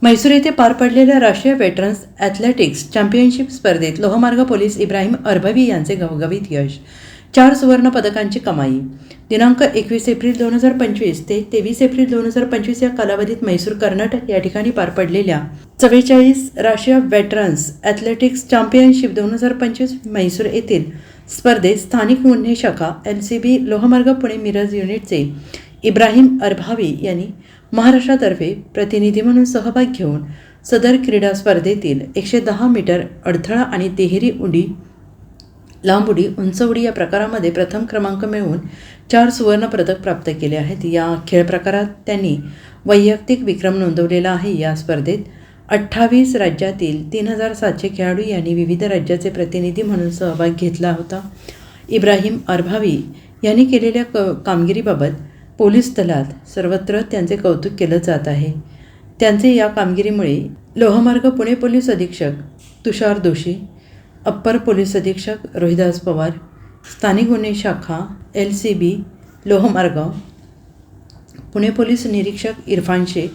म्हैसूर येथे पार पडलेल्या राष्ट्रीय वेटरन्स ॲथलेटिक्स चॅम्पियनशिप स्पर्धेत लोहमार्ग पोलीस इब्राहिम अरभवी यांचे घवघवीत यश. 4 सुवर्ण पदकांची कमाई. दिनांक 21 एप्रिल 2025 ते 23 एप्रिल 2025 या कालावधीत म्हैसूर कर्नाटक या ठिकाणी पार पडलेल्या 44 राष्ट्रीय वेटरन्स ॲथलेटिक्स चॅम्पियनशिप 2025 म्हैसूर येथील स्पर्धेत स्थानिक गुन्हे शाखा LCB लोहमार्ग पुणे मिरज युनिटचे इब्राहिम अरभावी यांनी महाराष्ट्रातर्फे प्रतिनिधी म्हणून सहभाग घेऊन सदर क्रीडा स्पर्धेतील 110 मीटर अडथळा आणि तिहेरी उडी, लांब उडी, उंच उडी या प्रकारामध्ये प्रथम क्रमांक मिळवून 4 सुवर्ण पदक प्राप्त केले आहेत. या खेळ प्रकारात त्यांनी वैयक्तिक विक्रम नोंदवलेला आहे. या स्पर्धेत 28 राज्यातील 3700 खेळाडू यांनी विविध राज्याचे प्रतिनिधी म्हणून सहभाग घेतला होता. इब्राहिम अरभावी यांनी केलेल्या कामगिरीबाबत पोलीस दलात सर्वत्र त्यांचे कौतुक केलं जात आहे. त्यांचे या कामगिरीमुळे लोहमार्ग पुणे पोलीस अधीक्षक तुषार दोशी, अप्पर पोलीस अधीक्षक रोहिदास पवार, स्थानिक गुन्हे शाखा LCB लोहमार्ग पुणे पोलीस निरीक्षक इरफान शेख,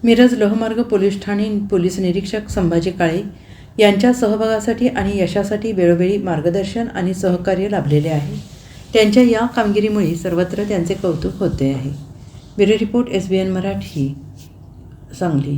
मिरज लोहमार्ग पोलीस ठाणे पोलीस निरीक्षक संभाजी काळे यांच्या सहभागासाठी आणि यशासाठी वेळोवेळी मार्गदर्शन आणि सहकार्य लाभलेले आहे. त्यांच्या या कामगिरीमुळे सर्वत्र त्यांचे कौतुक होते आहे. Bureau report SBN Marathi, Sangli.